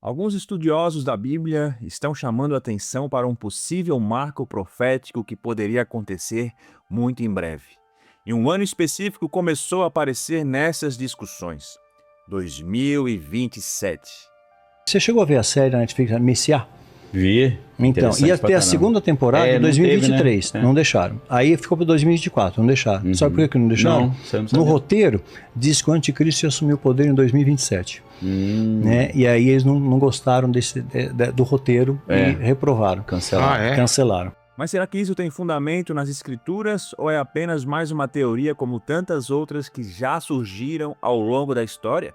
Alguns estudiosos da Bíblia estão chamando atenção para um possível marco profético que poderia acontecer muito em breve. E um ano específico começou a aparecer nessas discussões: 2027. Você chegou a ver a série na Netflix, Messiá? Vi. Então, ia ter a segunda temporada em não teve, 2023, né? não deixaram. Aí ficou para 2024, não deixaram. Sabe por que não deixaram? Não, você não No sabia. roteiro, diz que o anticristo ia assumir o poder em 2027. Né? E aí eles não gostaram do roteiro e reprovaram. Cancelaram. Cancelaram. Mas será que isso tem fundamento nas escrituras ou é apenas mais uma teoria como tantas outras que já surgiram ao longo da história?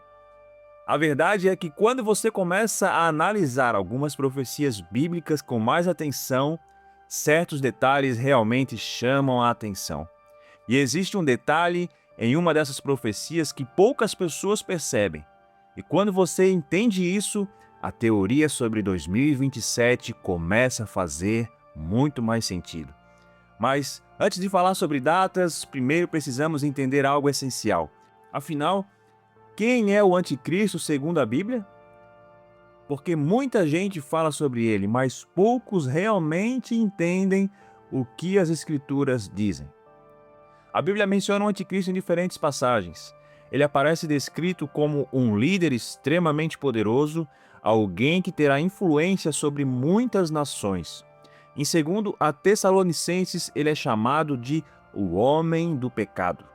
A verdade é que quando você começa a analisar algumas profecias bíblicas com mais atenção, certos detalhes realmente chamam a atenção. E existe um detalhe em uma dessas profecias que poucas pessoas percebem. E quando você entende isso, a teoria sobre 2027 começa a fazer muito mais sentido. Mas, antes de falar sobre datas, primeiro precisamos entender algo essencial. Afinal, quem é o anticristo segundo a Bíblia? Porque muita gente fala sobre ele, mas poucos realmente entendem o que as Escrituras dizem. A Bíblia menciona o anticristo em diferentes passagens. Ele aparece descrito como um líder extremamente poderoso, alguém que terá influência sobre muitas nações. Em segundo a Tessalonicenses, ele é chamado de o homem do pecado.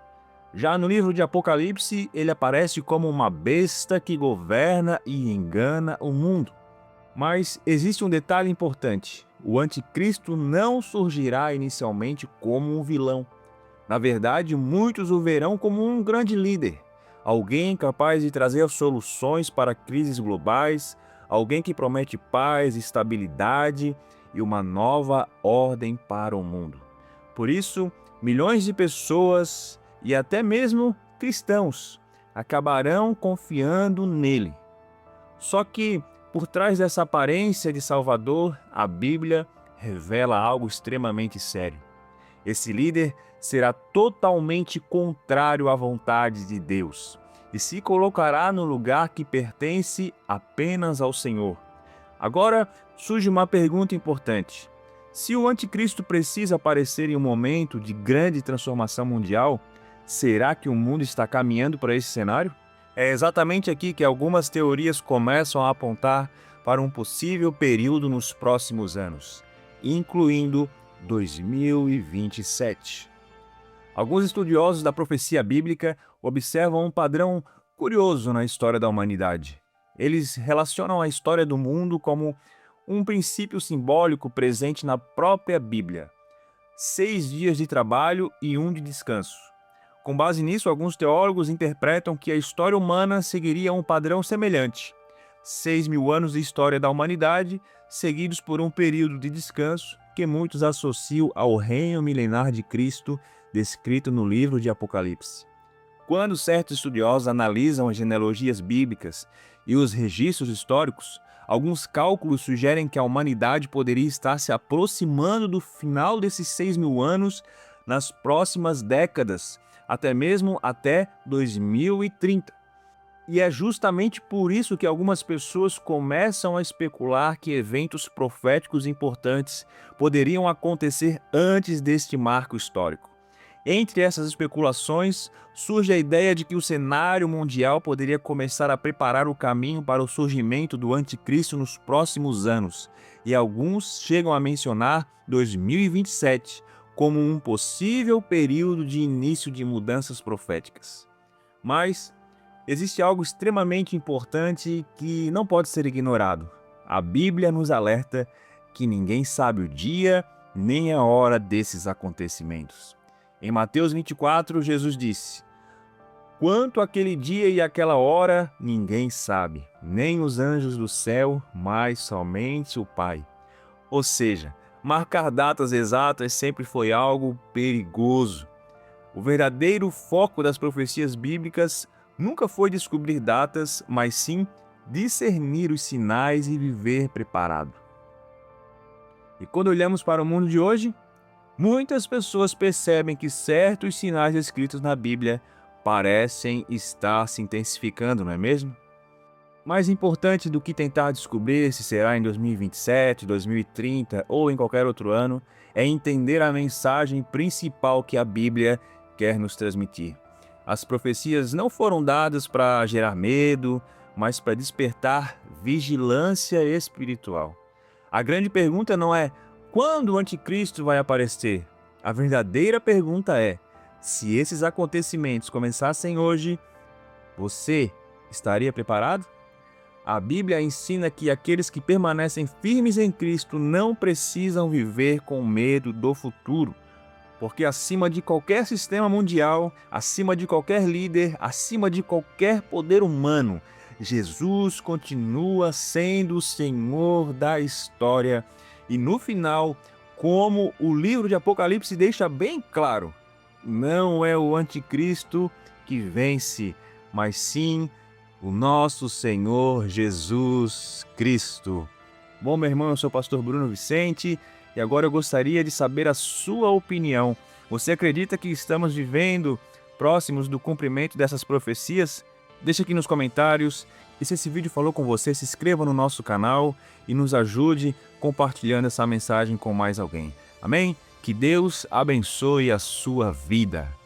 Já no livro de Apocalipse, ele aparece como uma besta que governa e engana o mundo. Mas existe um detalhe importante: o anticristo não surgirá inicialmente como um vilão. Na verdade, muitos o verão como um grande líder, alguém capaz de trazer soluções para crises globais, alguém que promete paz, estabilidade e uma nova ordem para o mundo. Por isso, milhões de pessoas e até mesmo cristãos acabarão confiando nele. Só que, por trás dessa aparência de Salvador, a Bíblia revela algo extremamente sério. Esse líder será totalmente contrário à vontade de Deus e se colocará no lugar que pertence apenas ao Senhor. Agora surge uma pergunta importante: se o anticristo precisa aparecer em um momento de grande transformação mundial, será que o mundo está caminhando para esse cenário? É exatamente aqui que algumas teorias começam a apontar para um possível período nos próximos anos, incluindo 2027. Alguns estudiosos da profecia bíblica observam um padrão curioso na história da humanidade. Eles relacionam a história do mundo como um princípio simbólico presente na própria Bíblia: 6 dias de trabalho e 1 de descanso. Com base nisso, alguns teólogos interpretam que a história humana seguiria um padrão semelhante: 6.000 anos de história da humanidade, seguidos por um período de descanso que muitos associam ao reino milenar de Cristo, descrito no livro de Apocalipse. Quando certos estudiosos analisam as genealogias bíblicas e os registros históricos, alguns cálculos sugerem que a humanidade poderia estar se aproximando do final desses 6.000 anos nas próximas décadas, até mesmo até 2030. E é justamente por isso que algumas pessoas começam a especular que eventos proféticos importantes poderiam acontecer antes deste marco histórico. Entre essas especulações, surge a ideia de que o cenário mundial poderia começar a preparar o caminho para o surgimento do anticristo nos próximos anos, e alguns chegam a mencionar 2027 como um possível período de início de mudanças proféticas. Mas existe algo extremamente importante que não pode ser ignorado. A Bíblia nos alerta que ninguém sabe o dia nem a hora desses acontecimentos. Em Mateus 24, Jesus disse: "Quanto àquele dia e àquela hora, ninguém sabe, nem os anjos do céu, mas somente o Pai." Ou seja, marcar datas exatas sempre foi algo perigoso. O verdadeiro foco das profecias bíblicas nunca foi descobrir datas, mas sim discernir os sinais e viver preparado. E quando olhamos para o mundo de hoje, muitas pessoas percebem que certos sinais escritos na Bíblia parecem estar se intensificando, não é mesmo? Mais importante do que tentar descobrir se será em 2027, 2030 ou em qualquer outro ano, é entender a mensagem principal que a Bíblia quer nos transmitir. As profecias não foram dadas para gerar medo, mas para despertar vigilância espiritual. A grande pergunta não é quando o anticristo vai aparecer. A verdadeira pergunta é: se esses acontecimentos começassem hoje, você estaria preparado? A Bíblia ensina que aqueles que permanecem firmes em Cristo não precisam viver com medo do futuro, porque acima de qualquer sistema mundial, acima de qualquer líder, acima de qualquer poder humano, Jesus continua sendo o Senhor da história. E no final, como o livro de Apocalipse deixa bem claro, não é o anticristo que vence, mas sim o nosso Senhor Jesus Cristo. Bom, meu irmão, eu sou o pastor Bruno Vicente e agora eu gostaria de saber a sua opinião. Você acredita que estamos vivendo próximos do cumprimento dessas profecias? Deixa aqui nos comentários. E se esse vídeo falou com você, se inscreva no nosso canal e nos ajude compartilhando essa mensagem com mais alguém. Amém? Que Deus abençoe a sua vida.